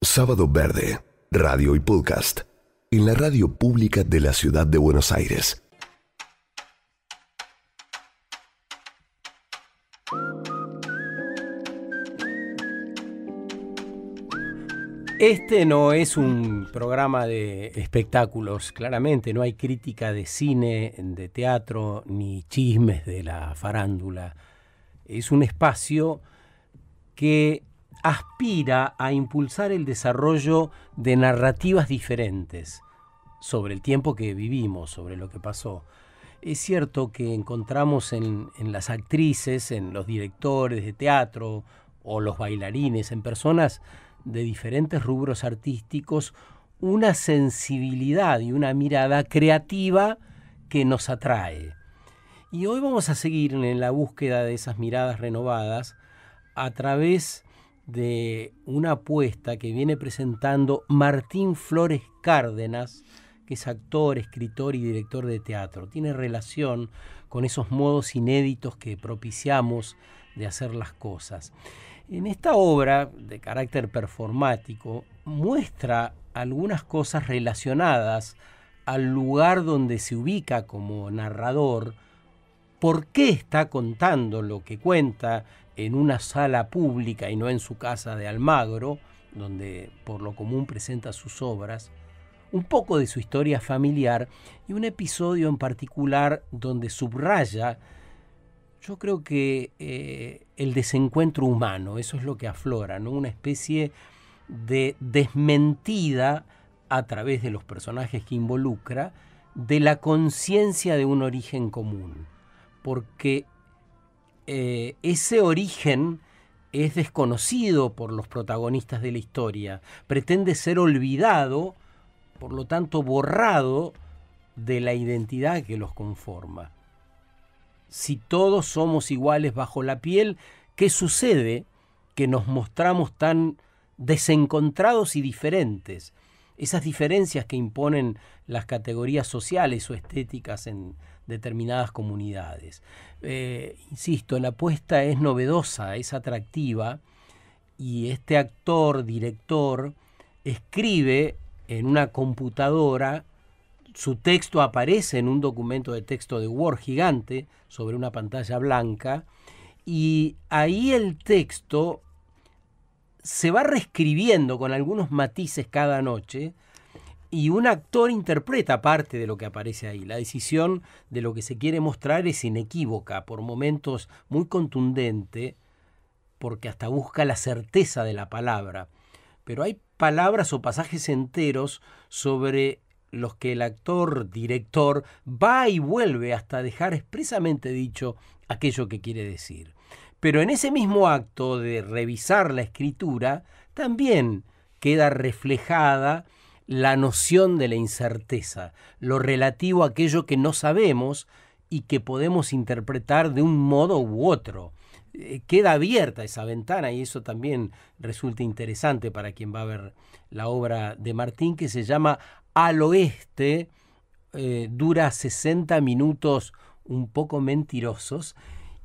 Sábado Verde, radio y podcast, en la radio pública de la ciudad de Buenos Aires. Este no es un programa de espectáculos, claramente, no hay crítica de cine, de teatro, ni chismes de la farándula. Es un espacio que aspira a impulsar el desarrollo de narrativas diferentes sobre el tiempo que vivimos, sobre lo que pasó. Es cierto que encontramos en las actrices, en los directores de teatro o los bailarines, en personas de diferentes rubros artísticos, una sensibilidad y una mirada creativa que nos atrae. Y hoy vamos a seguir en la búsqueda de esas miradas renovadas a través de una apuesta que viene presentando Martín Flores Cárdenas, que es actor, escritor y director de teatro. Tiene relación con esos modos inéditos que propiciamos de hacer las cosas. En esta obra de carácter performático muestra algunas cosas relacionadas al lugar donde se ubica como narrador, por qué está contando lo que cuenta en una sala pública y no en su casa de Almagro, donde por lo común presenta sus obras, un poco de su historia familiar y un episodio en particular donde subraya, yo creo que el desencuentro humano, eso es lo que aflora, ¿no? Una especie de desmentida a través de los personajes que involucra de la conciencia de un origen común, porque ese origen es desconocido por los protagonistas de la historia, pretende ser olvidado, por lo tanto borrado de la identidad que los conforma. Si todos somos iguales bajo la piel, ¿qué sucede? Que nos mostramos tan desencontrados y diferentes. Esas diferencias que imponen las categorías sociales o estéticas en determinadas comunidades. Insisto, la apuesta es novedosa, es atractiva, y este actor, director, escribe en una computadora. Su texto aparece en un documento de texto de Word gigante sobre una pantalla blanca, y ahí el texto se va reescribiendo con algunos matices cada noche, y un actor interpreta parte de lo que aparece ahí. La decisión de lo que se quiere mostrar es inequívoca, por momentos muy contundente, porque hasta busca la certeza de la palabra. Pero hay palabras o pasajes enteros sobre los que el actor, director, va y vuelve hasta dejar expresamente dicho aquello que quiere decir. Pero en ese mismo acto de revisar la escritura, también queda reflejada la noción de la incerteza, lo relativo a aquello que no sabemos y que podemos interpretar de un modo u otro. Queda abierta esa ventana, y eso también resulta interesante para quien va a ver la obra de Martín, que se llama Al Oeste. Dura 60 minutos un poco mentirosos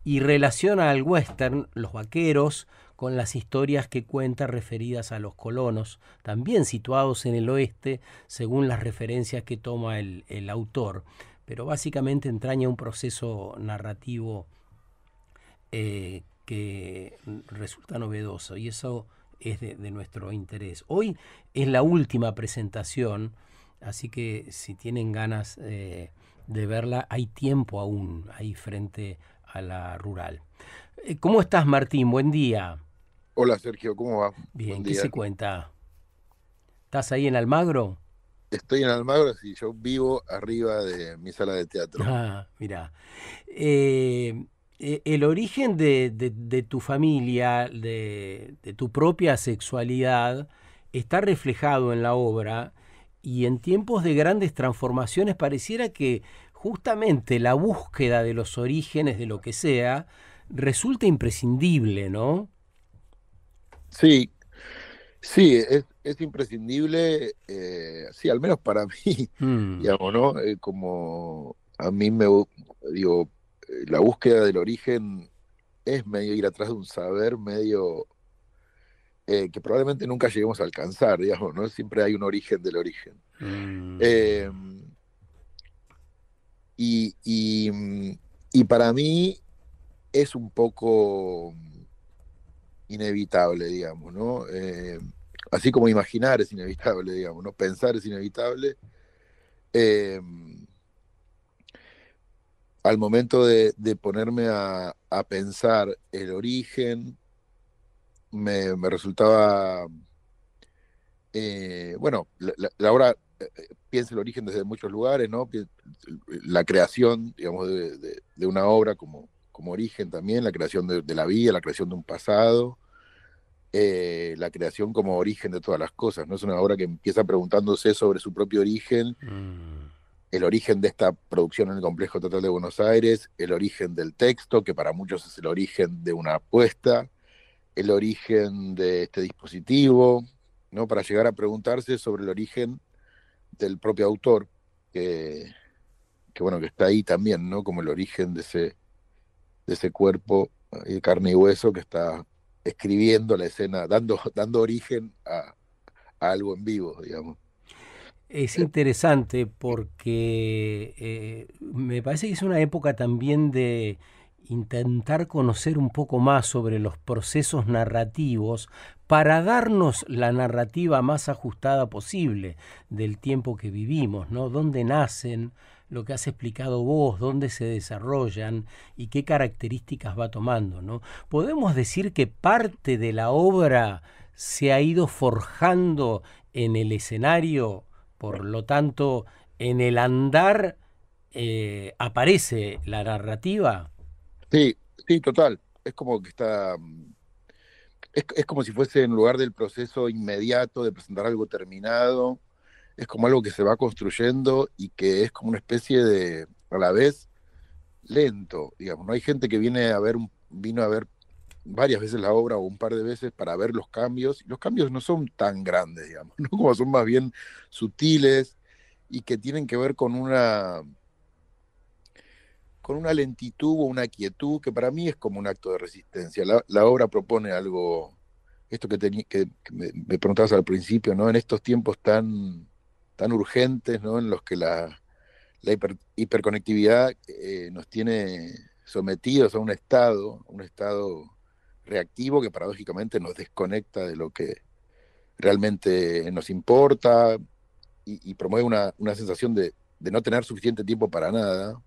y relaciona al western, los vaqueros, con las historias que cuenta referidas a los colonos, también situados en el oeste, según las referencias que toma el autor. Pero básicamente entraña un proceso narrativo que resulta novedoso, y eso es de nuestro interés. Hoy es la última presentación, así que si tienen ganas de verla, hay tiempo aún ahí frente a la Rural. ¿Cómo estás, Martín? Buen día. Hola Sergio, ¿cómo va? Bien, Buen ¿qué se día. cuenta? ¿Estás ahí en Almagro? Estoy en Almagro y yo vivo arriba de mi sala de teatro. Ah, mira. El origen de tu familia, de tu propia sexualidad, está reflejado en la obra, y en tiempos de grandes transformaciones pareciera que justamente la búsqueda de los orígenes de lo que sea resulta imprescindible, ¿no? Sí, sí, es imprescindible, sí, al menos para mí, Mm, digamos, ¿no? Como a mí digo, la búsqueda del origen es medio ir atrás de un saber medio que probablemente nunca lleguemos a alcanzar, digamos, ¿no? Siempre hay un origen del origen. Mm. Eh, y, y, y para mí es un poco inevitable, digamos, ¿no? Así como imaginar es inevitable, digamos, ¿no? Pensar es inevitable. Eh, Al momento de ponerme a pensar el origen, me resultaba, bueno, la obra piensa el origen desde muchos lugares, ¿no? La creación, digamos, de una obra como origen también, la creación de la vida, la creación de un pasado, la creación como origen de todas las cosas, ¿no? Es una obra que empieza preguntándose sobre su propio origen, Mm. el origen de esta producción en el Complejo Teatral de Buenos Aires, el origen del texto, que para muchos es el origen de una apuesta, el origen de este dispositivo, ¿no? Para llegar a preguntarse sobre el origen del propio autor, que, bueno, que está ahí también, ¿no? Como el origen de ese cuerpo de carne y hueso que está escribiendo la escena, dando origen a algo en vivo, digamos. Es interesante porque me parece que es una época también de intentar conocer un poco más sobre los procesos narrativos para darnos la narrativa más ajustada posible del tiempo que vivimos, ¿no? Dónde nacen, lo que has explicado vos, dónde se desarrollan y qué características va tomando, ¿no? Podemos decir que parte de la obra se ha ido forjando en el escenario, por lo tanto, en el andar aparece la narrativa. Sí, sí, total. Es como que está, es como si fuese en lugar del proceso inmediato de presentar algo terminado, es como algo que se va construyendo y que es como una especie de, a la vez, lento, digamos. No hay gente que vino a ver varias veces la obra o un par de veces para ver los cambios, y los cambios no son tan grandes, digamos, ¿no? Como son más bien sutiles y que tienen que ver con una lentitud o una quietud que para mí es como un acto de resistencia. La obra propone algo, esto que me preguntabas al principio, ¿no? En estos tiempos tan urgentes, ¿no? En los que la hiperconectividad nos tiene sometidos a un estado reactivo que paradójicamente nos desconecta de lo que realmente nos importa y promueve una sensación de no tener suficiente tiempo para nada.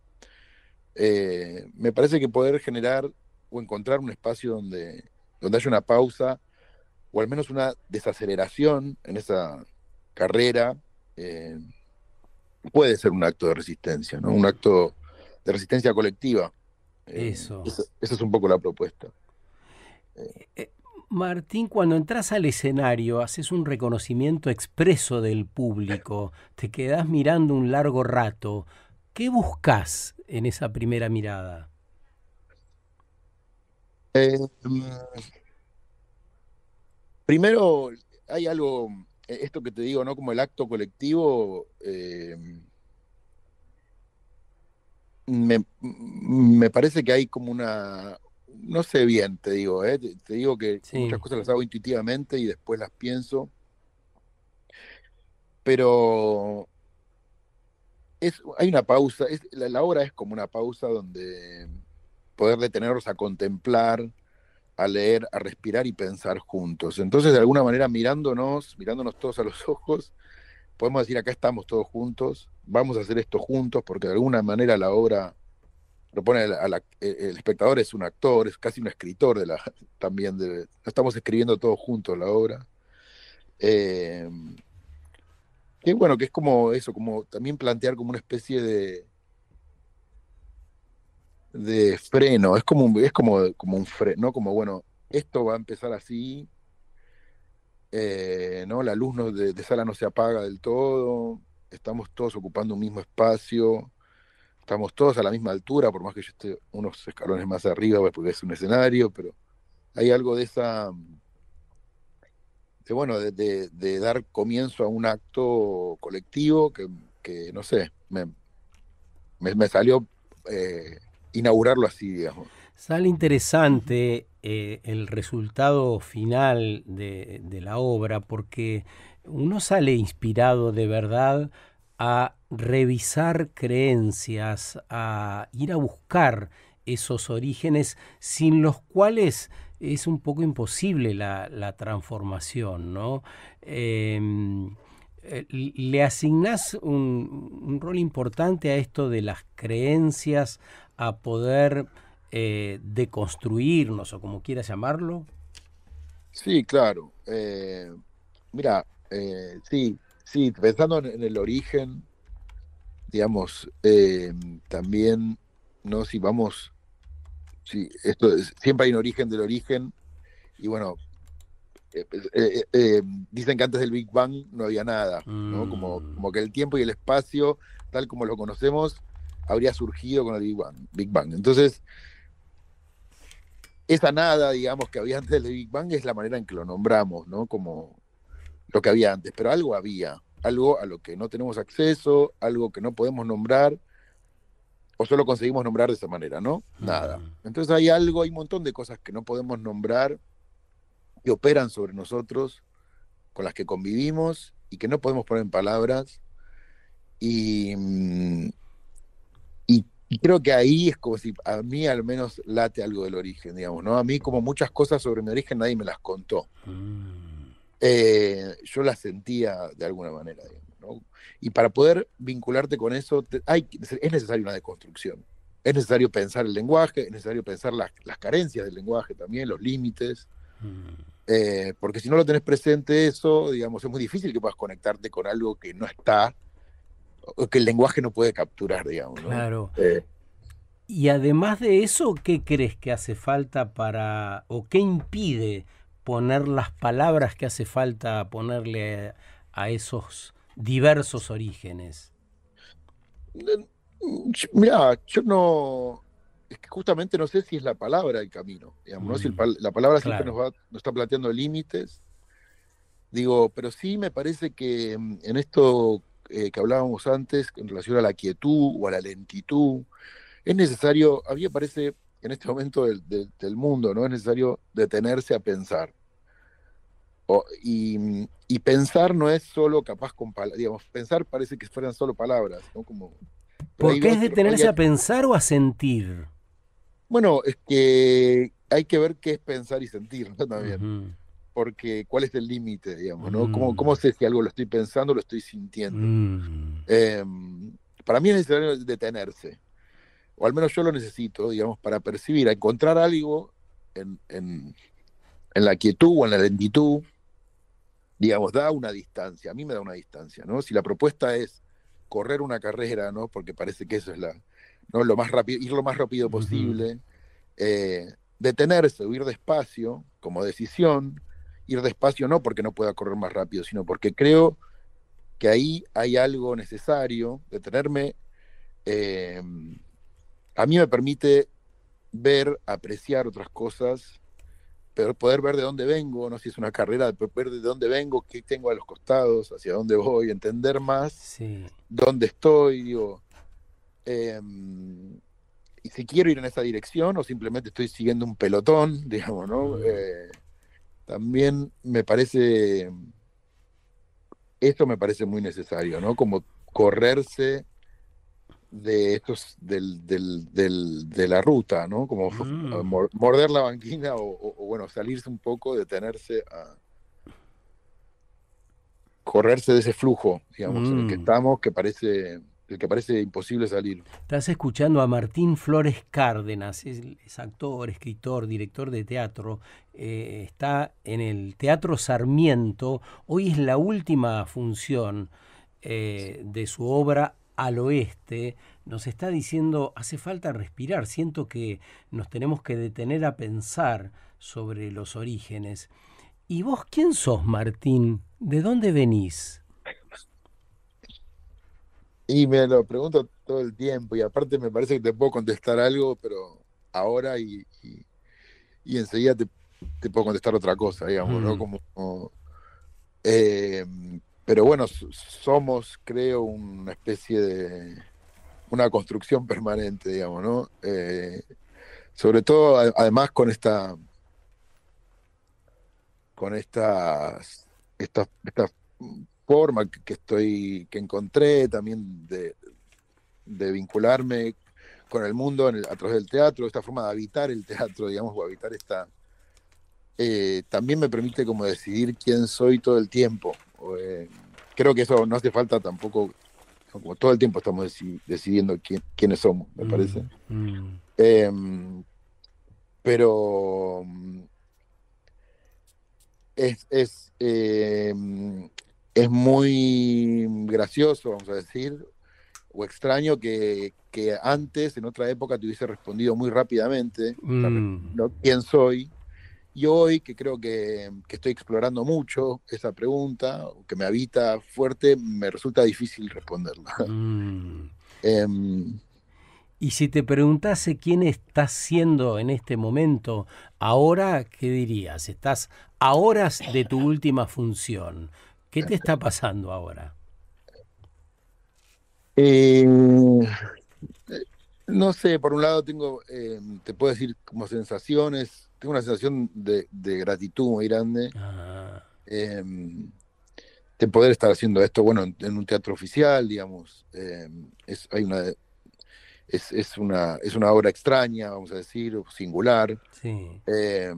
Me parece que poder generar o encontrar un espacio donde haya una pausa o al menos una desaceleración en esa carrera eh, puede ser un acto de resistencia, ¿no? Un acto de resistencia colectiva. Eso. Esa es un poco la propuesta. Eh, Eh, Martín, cuando entras al escenario, haces un reconocimiento expreso del público, te quedás mirando un largo rato. ¿Qué buscas en esa primera mirada? mm, Primero, hay algo, esto que te digo, ¿no? Como el acto colectivo, me parece que hay como no sé bien, te digo, ¿eh? Te digo que muchas Sí. cosas las hago intuitivamente y después las pienso, pero hay una pausa, la obra es como una pausa donde poder detenernos a contemplar, a leer, a respirar y pensar juntos. Entonces, de alguna manera, mirándonos todos a los ojos, podemos decir, acá estamos todos juntos, vamos a hacer esto juntos, porque de alguna manera la obra propone el espectador es un actor, es casi un escritor también, no estamos escribiendo todos juntos la obra. Eh, que bueno, que es como eso, como también plantear como una especie de freno, como un freno, ¿no? Como bueno, esto va a empezar así, ¿no? La luz de sala no se apaga del todo, estamos todos ocupando un mismo espacio, estamos todos a la misma altura, por más que yo esté unos escalones más arriba, pues, porque es un escenario, pero hay algo de bueno, de dar comienzo a un acto colectivo que no sé, me salió inaugurarlo así, digamos. Sale interesante el resultado final de la obra porque uno sale inspirado de verdad a revisar creencias, a ir a buscar esos orígenes sin los cuales es un poco imposible la transformación, ¿no? Le asignás un rol importante a esto de las creencias, a poder deconstruirnos o como quieras llamarlo. Sí, claro. Mira, sí, sí, pensando en el origen, digamos, también, ¿no? Si vamos, si siempre hay un origen del origen, y bueno, dicen que antes del Big Bang no había nada, ¿no? Mm, Como que el tiempo y el espacio, tal como lo conocemos, habría surgido con el Big Bang. Entonces, esa nada, digamos, que había antes del Big Bang es la manera en que lo nombramos, ¿no? Como lo que había antes, pero algo había, algo a lo que no tenemos acceso, algo que no podemos nombrar, o solo conseguimos nombrar de esa manera, ¿no? Nada. mm. Entonces hay un montón de cosas que no podemos nombrar, que operan sobre nosotros, con las que convivimos y que no podemos poner en palabras. Y, y creo que ahí es como si a mí al menos late algo del origen, digamos, ¿no? A mí como muchas cosas sobre mi origen nadie me las contó. Mm. Yo las sentía de alguna manera, digamos, ¿no? Y para poder vincularte con eso, es necesaria una deconstrucción. Es necesario pensar el lenguaje, es necesario pensar las carencias del lenguaje también, los límites, porque si no lo tenés presente eso, digamos, es muy difícil que puedas conectarte con algo que no está, o que el lenguaje no puede capturar, digamos, ¿no? Claro. Y además de eso, ¿qué crees que hace falta para, o qué impide poner las palabras que hace falta ponerle a esos diversos orígenes? Mira, yo no, es que justamente no sé si es la palabra el camino, digamos, ¿no? Si Mm, la palabra siempre claro. nos está planteando límites, digo, pero sí me parece que en esto que hablábamos antes, en relación a la quietud o a la lentitud, es necesario, a mí me parece, en este momento del mundo, ¿no? Es necesario detenerse a pensar. Y pensar no es solo capaz con palabras, digamos, pensar parece que fueran solo palabras, ¿no? Como, pero ¿Por qué es detenerse a pensar o a sentir? bueno, es que hay que ver qué es pensar y sentir, ¿no? También, Ujú. porque cuál es el límite, digamos, ¿no? ¿Cómo Mm, sé si algo lo estoy pensando o lo estoy sintiendo? mm, Eh, para mí es necesario detenerse, o al menos yo lo necesito, digamos, para percibir, a encontrar algo en, en, en la quietud o en la lentitud, digamos, da una distancia, a mí me da una distancia, ¿no? Si la propuesta es correr una carrera, ¿no? Porque parece que eso es ¿no? Lo más rápido, ir lo más rápido ujú. posible, detenerse o ir despacio como decisión, ir despacio no porque no pueda correr más rápido, sino porque creo que ahí hay algo necesario, detenerme, eh, a mí me permite ver, apreciar otras cosas, pero poder ver de dónde vengo, no sé si es una carrera, pero ver de dónde vengo, qué tengo a los costados, hacia dónde voy, entender más Sí. dónde estoy, digo, eh, y si quiero ir en esa dirección o simplemente estoy siguiendo un pelotón, digamos, ¿no? Mm. También me parece, esto me parece muy necesario, ¿no? Como correrse de estos, de la ruta, ¿no? Como Mm. morder la banquina bueno, salirse un poco, detenerse a correrse de ese flujo, digamos, en el que Mm. estamos, el que parece imposible salir. Estás escuchando a Martín Flores Cárdenas, es actor, escritor, director de teatro, está en el Teatro Sarmiento, hoy es la última función de su obra Al Oeste, nos está diciendo, hace falta respirar, siento que nos tenemos que detener a pensar sobre los orígenes. ¿Y vos quién sos, Martín? ¿De dónde venís? Y me lo pregunto todo el tiempo y aparte me parece que te puedo contestar algo, pero ahora y enseguida te puedo contestar otra cosa, digamos, ¿no? Mm, Como, eh, pero bueno, somos, creo, una especie de, una construcción permanente, digamos, ¿no? Sobre todo, además, con esta forma que encontré también de vincularme con el mundo a través del teatro, esta forma de habitar el teatro, digamos, o habitar también me permite como decidir quién soy todo el tiempo. Creo que eso no hace falta tampoco, como todo el tiempo estamos decidiendo quiénes somos, me parece. Eh, pero es, es, eh, es muy gracioso, vamos a decir, o extraño que antes, en otra época, te hubiese respondido muy rápidamente, ¿no? ¿Quién soy? Y hoy, que creo que estoy explorando mucho esa pregunta, que me habita fuerte, me resulta difícil responderla. Em, Y si te preguntase quién estás siendo en este momento, ahora, ¿qué dirías? Estás a horas de tu última función. ¿Qué te está pasando ahora? eh, no sé, por un lado te puedo decir como sensaciones, tengo una sensación de gratitud muy grande, Ah, em, de poder estar haciendo esto, bueno, en un teatro oficial, digamos. Es una obra extraña, vamos a decir, o singular, sí. eh,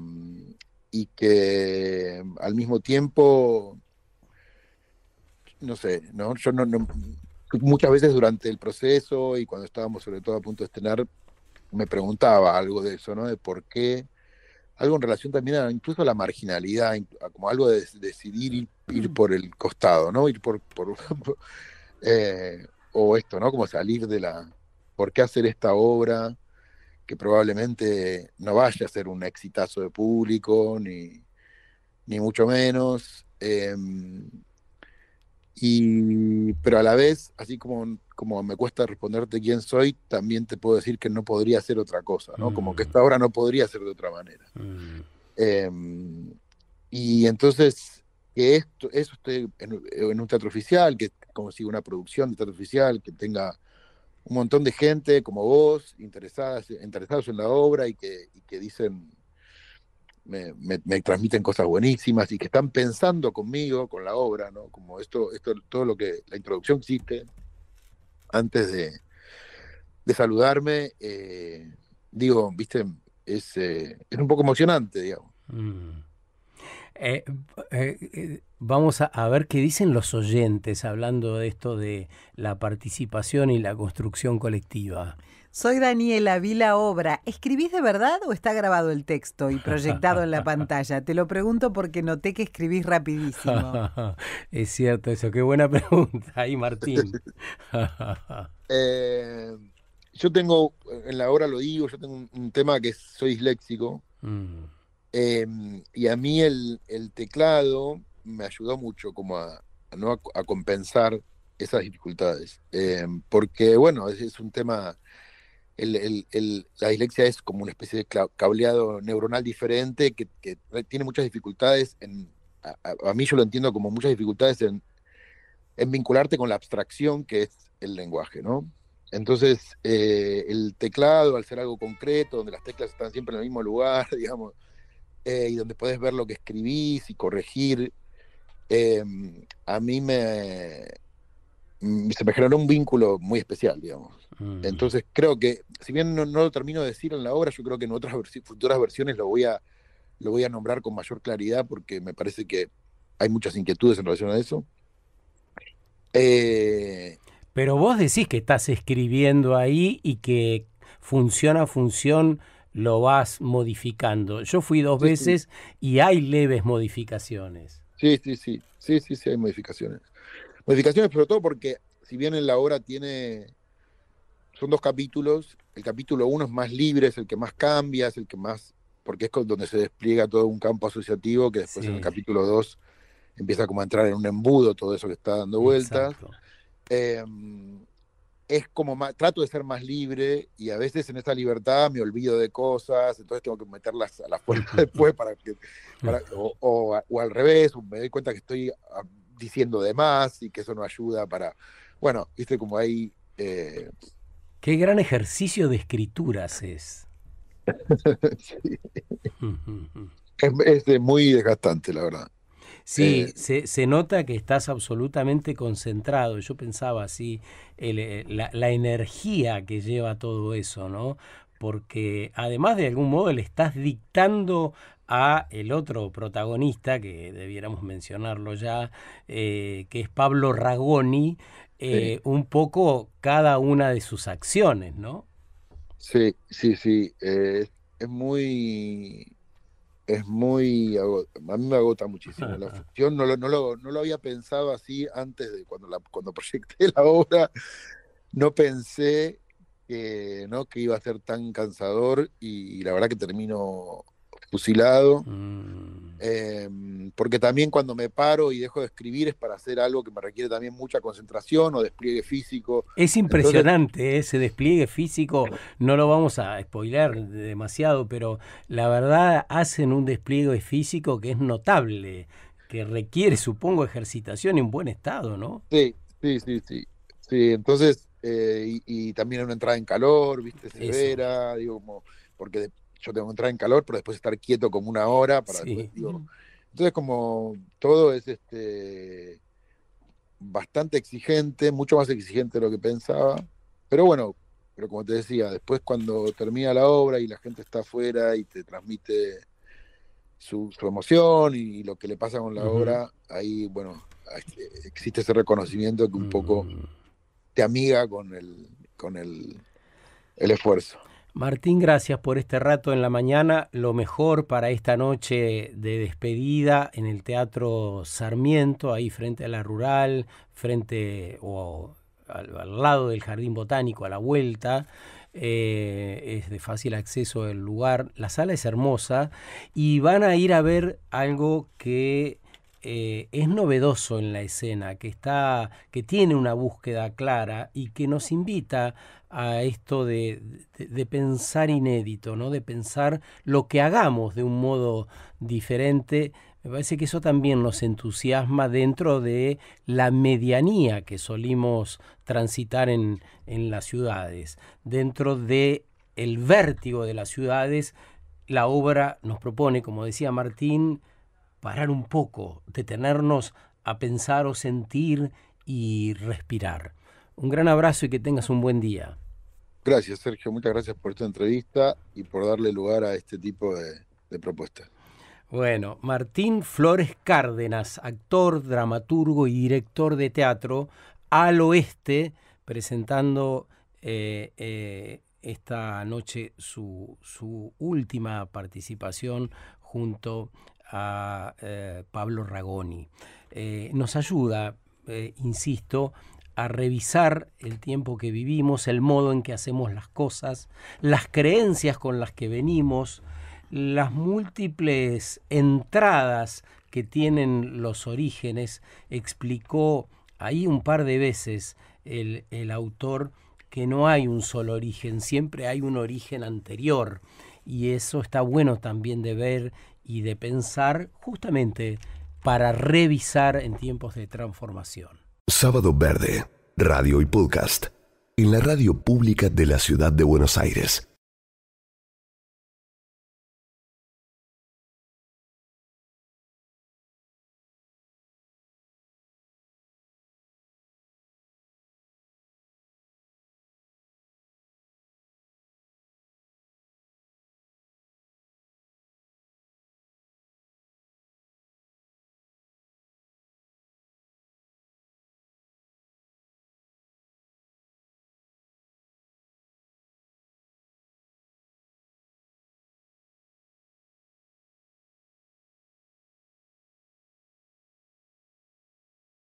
y que al mismo tiempo, no sé, ¿no? Yo muchas veces durante el proceso y cuando estábamos sobre todo a punto de estrenar, me preguntaba algo de eso, ¿no? De por qué, algo en relación también incluso a la marginalidad, como algo de decidir ir por el costado, ¿no? Ir o esto, ¿no? Como salir ¿por qué hacer esta obra que probablemente no vaya a ser un exitazo de público, ni mucho menos? Pero a la vez, así como me cuesta responderte quién soy, también te puedo decir que no podría ser otra cosa, ¿no? Como que Mm, esta obra no podría ser de otra manera. mm, Eh, y entonces, eso esté en un teatro oficial, que consiga una producción de teatro oficial, que tenga un montón de gente como vos, interesados en la obra y que dicen, me transmiten cosas buenísimas y que están pensando conmigo, con la obra, ¿no? Como todo la introducción que hiciste antes de saludarme, digo, viste, es un poco emocionante, digamos. mm. Eh, vamos a ver qué dicen los oyentes hablando de esto de la participación y la construcción colectiva. Soy Daniela, vi la obra. ¿Escribís de verdad o está grabado el texto y proyectado en la pantalla? Te lo pregunto porque noté que escribís rapidísimo. Es cierto eso, qué buena pregunta ahí, Martín. Eh, yo tengo, en la obra lo digo, yo tengo un tema que soy disléxico. Mm, Eh, y a mí el teclado me ayudó mucho como ¿no? a compensar esas dificultades. Porque, bueno, es un tema, la dislexia es como una especie de cableado neuronal diferente que tiene muchas dificultades a mí yo lo entiendo como muchas dificultades en vincularte con la abstracción que es el lenguaje, ¿no? Entonces, el teclado, al ser algo concreto, donde las teclas están siempre en el mismo lugar, digamos, y donde podés ver lo que escribís y corregir. eh, a mí se me generó un vínculo muy especial, digamos. mm. Entonces creo que, si bien no lo termino de decir en la obra, yo creo que en otras futuras versiones lo voy a nombrar con mayor claridad porque me parece que hay muchas inquietudes en relación a eso. Eh, Pero vos decís que estás escribiendo ahí y que función a función lo vas modificando. Yo fui dos sí, sí, veces y hay leves modificaciones. sí, sí, sí, sí, sí, sí, hay modificaciones. Modificaciones, sobre todo porque si bien en la obra son dos capítulos. El capítulo 1 es más libre, es el que más cambia, es el que más, porque es donde se despliega todo un campo asociativo que después en el Sí, capítulo 2 empieza como a entrar en un embudo todo eso que está dando vueltas. exacto. Eh, es como trato de ser más libre y a veces en esa libertad me olvido de cosas, entonces tengo que meterlas a la fuerza después o al revés, o me doy cuenta que estoy diciendo de más y que eso no ayuda bueno, viste como ahí. Qué gran ejercicio de escrituras es. Sí. Es muy desgastante, la verdad. Sí, se nota que estás absolutamente concentrado. Yo pensaba así, la energía que lleva todo eso, ¿no? Porque además de algún modo le estás dictando a el otro protagonista, que debiéramos mencionarlo ya, que es Pablo Ragoni, Sí, un poco cada una de sus acciones, ¿no? sí, sí, sí. Es a mí me agota muchísimo. La función no lo había pensado así antes de cuando proyecté la obra. No pensé que, ¿no? que iba a ser tan cansador y la verdad que termino fusilado. Mm. Porque también cuando me paro y dejo de escribir es para hacer algo que me requiere también mucha concentración o despliegue físico. Es Entonces, impresionante ese despliegue físico, no lo vamos a spoiler demasiado, pero la verdad hacen un despliegue físico que es notable, que requiere, supongo, ejercitación en buen estado, ¿no? sí, sí, sí, sí. Sí, entonces, y también una entrada en calor, viste, Eso, severa, digo, como, porque yo tengo que entrar en calor, pero después estar quieto como una hora para después, sí. digo. Entonces, como todo es bastante exigente, mucho más exigente de lo que pensaba, pero bueno, pero como te decía, después cuando termina la obra y la gente está afuera y te transmite su emoción y lo que le pasa con la Ujú. obra, ahí, bueno, existe ese reconocimiento que un poco Mm. te amiga con el esfuerzo. Martín, gracias por este rato en la mañana. Lo mejor para esta noche de despedida en el Teatro Sarmiento, ahí frente a la Rural, frente o al lado del Jardín Botánico, a la vuelta. Es de fácil acceso el lugar. La sala es hermosa y van a ir a ver algo que es novedoso en la escena, que tiene una búsqueda clara y que nos invita a esto de pensar inédito, ¿no? De pensar lo que hagamos de un modo diferente. Me parece que eso también nos entusiasma dentro de la medianía que solimos transitar en las ciudades. Dentro de el vértigo de las ciudades, la obra nos propone, como decía Martín, parar un poco, detenernos a pensar o sentir y respirar. Un gran abrazo y que tengas un buen día. Gracias, Sergio, muchas gracias por esta entrevista y por darle lugar a este tipo de propuestas. Bueno, Martín Flores Cárdenas, actor, dramaturgo y director de teatro, al oeste, presentando esta noche su última participación junto a Pablo Ragoni. Nos ayuda, insisto, a revisar el tiempo que vivimos, el modo en que hacemos las cosas, las creencias con las que venimos, las múltiples entradas que tienen los orígenes. Explicó ahí un par de veces el autor que no hay un solo origen, siempre hay un origen anterior, y eso está bueno también de ver y de pensar justamente para revisar en tiempos de transformación. Sábado Verde, radio y podcast, en la radio pública de la ciudad de Buenos Aires.